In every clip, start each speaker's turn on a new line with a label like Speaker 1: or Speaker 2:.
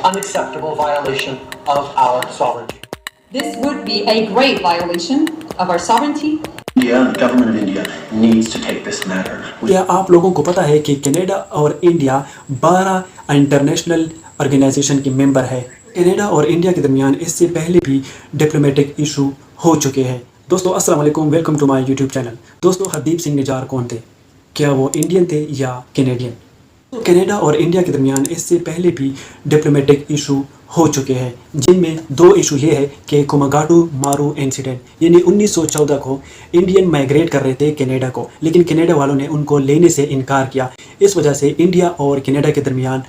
Speaker 1: unacceptable violation of our sovereignty.
Speaker 2: This would be a great violation of our sovereignty.
Speaker 1: India, the government of India needs to take this matter.
Speaker 3: क्या आप लोगों को पता है कि Canada और India 12 international organization के member है। कनाडा और इंडिया के दरमियान इससे पहले भी डिप्लोमेटिक इशू हो चुके हैं। दोस्तों अस्सलाम वालेकुम, welcome to my YouTube channel. दोस्तों हरदीप सिंह निजार कौन थे? क्या वो इंडियन थे या कैनेडियन? तो कनाडा और इंडिया के दरमियान इससे पहले भी डिप्लोमेटिक इशू हो चुके हैं, जिनमें दो इशू ये है कि कोमागाडू मारू इंसिडेंट यानी 1914 को इंडियन माइग्रेट कर रहे थे कनाडा को, लेकिन कनाडा वालों ने उनको लेने से इनकार किया। इस वजह से इंडिया और कनाडा के दरमियान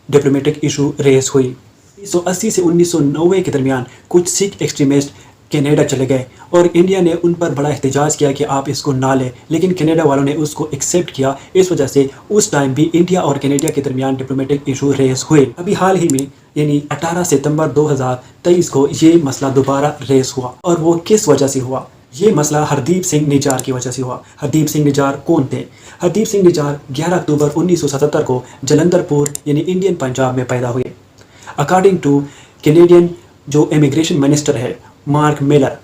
Speaker 3: डिप्लोमेटिक इशू रेस हुई। 1980 से 1990 के दरमियान कुछ सिख एक्सट्रीमिस्ट कनाडा चले गए और इंडिया ने उन पर बड़ा एहतजाज किया कि आप इसको ना लें, लेकिन कनाडा वालों ने उसको एक्सेप्ट किया। इस वजह से उस टाइम भी इंडिया और कनाडा के दरमियान डिप्लोमेटिक इशू रेस हुए। अभी हाल ही में यानी 18 सितंबर 2023 को ये मसला दोबारा रेस हुआ, और वो किस वजह से हुआ? ये मसला हरदीप सिंह निजार की वजह से हुआ। हरदीप सिंह निजार कौन थे? हरदीप सिंह निजार 11 अक्टूबर 1977 को जलंधरपुर यानी इंडियन पंजाब में पैदा हुए। अकॉर्डिंग टू कैनेडियन जो इमिग्रेशन मिनिस्टर है मार्क मिलर,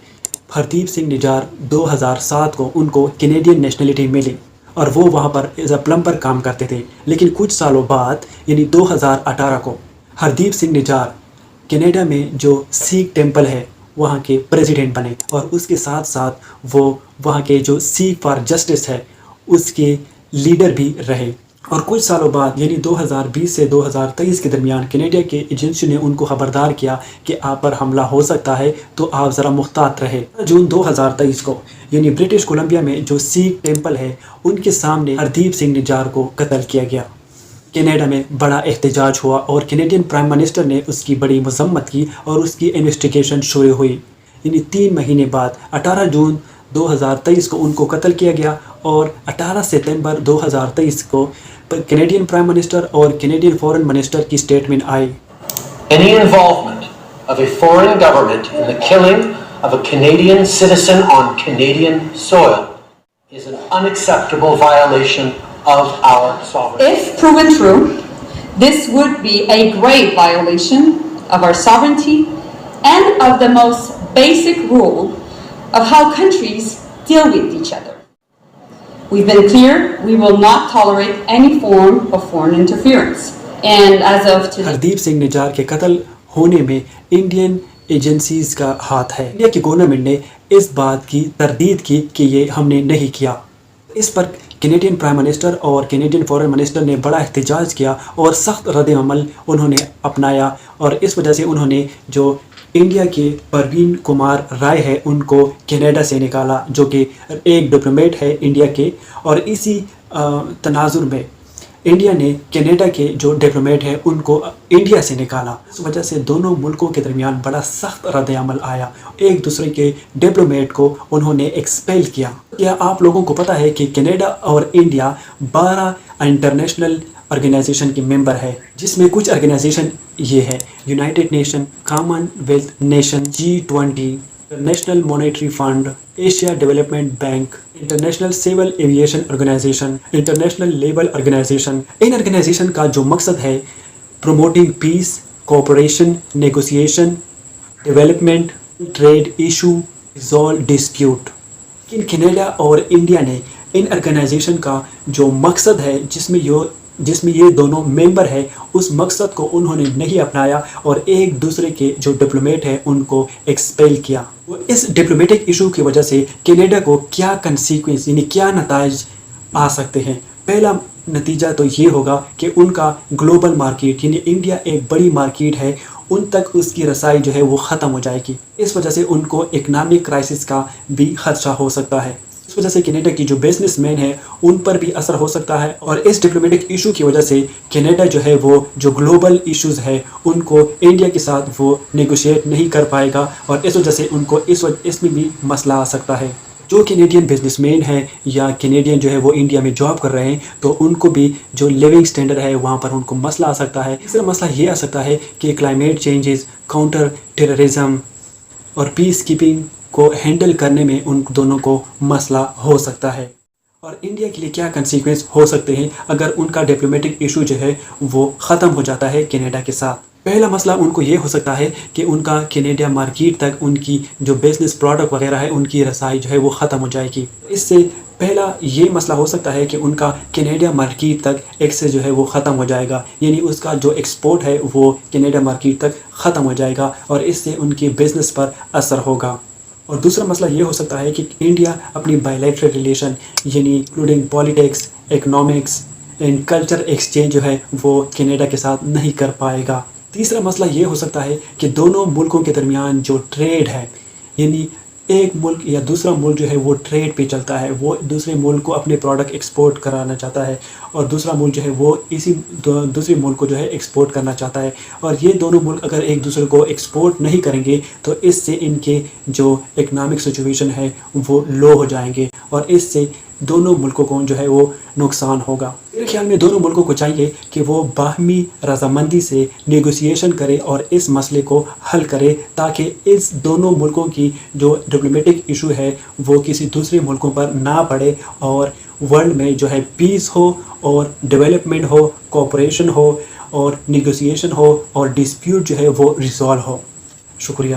Speaker 3: हरदीप सिंह निजार 2007 को उनको कैनेडियन नेशनलिटी मिली और वो वहाँ पर एज अ प्लम्बर काम करते थे। लेकिन कुछ सालों बाद यानी 2018 को हरदीप सिंह निजार कनाडा में जो सिख टेम्पल है वहाँ के प्रेसिडेंट बने, और उसके साथ साथ वो वहाँ के जो सिख फॉर जस्टिस है उसके लीडर भी रहे। और कुछ सालों बाद यानी 2020 से 2023 के दरमियान कनाडा के एजेंसी ने उनको खबरदार किया कि आप पर हमला हो सकता है, तो आप ज़रा मुख्तात रहे। जून 2023 को यानी ब्रिटिश कोलंबिया में जो सिख टेम्पल है उनके सामने हरदीप सिंह निजार को कत्ल किया गया। कनाडा में बड़ा एहतजाज हुआ और कैनेडियन प्राइम मिनिस्टर ने उसकी बड़ी मजम्मत की और उसकी इन्वेस्टिगेशन शुरू हुई। यानी 3 महीने बाद 18 जून 2023 को उनको कत्ल किया गया, और 18 सितंबर 2023 को कैनेडियन प्राइम मिनिस्टर और कैनेडियन फॉरेन मिनिस्टर की statement I.
Speaker 1: Any involvement of a foreign government in the killing of a Canadian citizen on Canadian soil is an unacceptable violation of our sovereignty.
Speaker 2: If proven true, this would be a great violation of our sovereignty and of the most basic rule of how countries deal with each other. We've been clear, we will not tolerate any form of foreign interference. And as of today,
Speaker 3: Hardeep Singh Nizar के कत्ल होने में Indian agencies का हाथ है। India की government ने इस बात की तरदीद की कि ये हमने नहीं किया। इस पर कैनेडियन प्राइम मिनिस्टर और कैनेडियन फॉरेन मिनिस्टर ने बड़ा एहतजाज किया और सख्त रद्द-ए-अमल उन्होंने अपनाया, और इस वजह से उन्होंने जो इंडिया के परवीन कुमार राय है उनको कनाडा से निकाला, जो कि एक डिप्लोमेट है इंडिया के। और इसी तनाजुर में इंडिया ने कनाडा के जो डिप्लोमेट है उनको इंडिया से निकाला। इस वजह से दोनों मुल्कों के दरमियान बड़ा सख्त रद्द-ए-अमल आया। एक दूसरे के डिप्लोमेट को उन्होंने एक्सपेल किया। क्या आप लोगों को पता है कि कनाडा और इंडिया 12 इंटरनेशनल ऑर्गेनाइजेशन के मेंबर है, जिसमें कुछ ऑर्गेनाइजेशन ये है: United Nation, Commonwealth Nation, G20, national monetary fund, Asia development bank, international civil aviation organization, international labour organization. इन ऑर्गेनाइजेशन का जो मकसद है promoting peace, cooperation, negotiation, development, trade issue, resolve dispute. लेकिन कनाडा और इंडिया ने इन ऑर्गेनाइजेशन का जो मकसद है जिसमें ये दोनों मेंबर है उस मकसद को उन्होंने नहीं अपनाया और एक दूसरे के जो डिप्लोमेट है उनको एक्सपेल किया। इस डिप्लोमेटिक इशू की वजह से कनाडा को क्या कंसीक्वेंस यानी क्या नताइज आ सकते हैं? पहला नतीजा तो ये होगा कि उनका ग्लोबल मार्केट यानी इंडिया एक बड़ी मार्केट है, उन तक उसकी रसाई जो है वो ख़त्म हो जाएगी। इस वजह से उनको इकनॉमिक क्राइसिस का भी खदशा हो सकता है। इस वजह से कनाडा की जो बिजनेसमैन है उन पर भी असर हो सकता है, और इस डिप्लोमेटिक इशू की वजह से कनाडा जो है वो जो ग्लोबल इश्यूज़ है उनको इंडिया के साथ वो नेगोशिएट नहीं कर पाएगा, और इस वजह से उनको इसमें भी मसला आ सकता है। जो कैनेडियन बिजनेसमैन है या कैनेडियन जो है वो इंडिया में जॉब कर रहे हैं तो उनको भी जो लिविंग स्टैंडर्ड है वहाँ पर उनको मसला आ सकता है। तीसरा मसला ये आ सकता है कि क्लाइमेट चेंजेस, काउंटर टेररिज्म और पीस कीपिंग को हैंडल करने में उन दोनों को मसला हो सकता है। और इंडिया के लिए क्या कंसीक्वेंस हो सकते हैं अगर उनका डिप्लोमेटिक इशू जो है वो ख़त्म हो जाता है कनाडा के साथ। پہلا مسئلہ ان کو یہ ہو سکتا ہے کہ ان کا کینیڈا مارکیٹ تک ان کی جو بزنس پروڈکٹ وغیرہ ہے ان کی رسائی جو ہے وہ ختم ہو جائے گی. اس سے پہلا یہ مسئلہ ہو سکتا ہے کہ ان کا کینیڈا مارکیٹ تک ایکسیس جو ہے وہ ختم ہو جائے گا, یعنی اس کا جو ایکسپورٹ ہے وہ کینیڈا مارکیٹ تک ختم ہو جائے گا اور اس سے ان کی بزنس پر اثر ہوگا. اور دوسرا مسئلہ یہ ہو سکتا ہے کہ انڈیا اپنی بائیلیٹرل ریلیشن یعنی including politics, economics and culture exchange جو ہے وہ کینیڈا کے ساتھ نہیں کر پائے گا. تیسرا مسئلہ یہ ہو سکتا ہے کہ دونوں ملکوں کے درمیان جو ٹریڈ ہے, یعنی ایک ملک یا دوسرا ملک جو ہے وہ ٹریڈ پہ چلتا ہے, وہ دوسرے ملک کو اپنے پروڈکٹ ایکسپورٹ کرانا چاہتا ہے اور دوسرا ملک جو ہے وہ اسی دوسرے ملک کو جو ہے ایکسپورٹ کرنا چاہتا ہے, اور یہ دونوں ملک اگر ایک دوسرے کو ایکسپورٹ نہیں کریں گے تو اس سے ان کے جو اکنامک سچویشن ہے وہ لو ہو جائیں گے اور اس سے دونوں ملکوں کو جو ہے وہ نقصان ہوگا. میرے خیال میں دونوں ملکوں کو چاہیے کہ وہ باہمی رضامندی سے نیگوسیشن کرے اور اس مسئلے کو حل کرے تاکہ اس دونوں ملکوں کی جو ڈپلومیٹک ایشو ہے وہ کسی دوسرے ملکوں پر نہ پڑے اور ورلڈ میں جو ہے پیس ہو اور ڈیولپمنٹ ہو, کوآپریشن ہو اور نیگوسیشن ہو اور ڈسپیوٹ جو ہے وہ ریزالو ہو. شکریہ.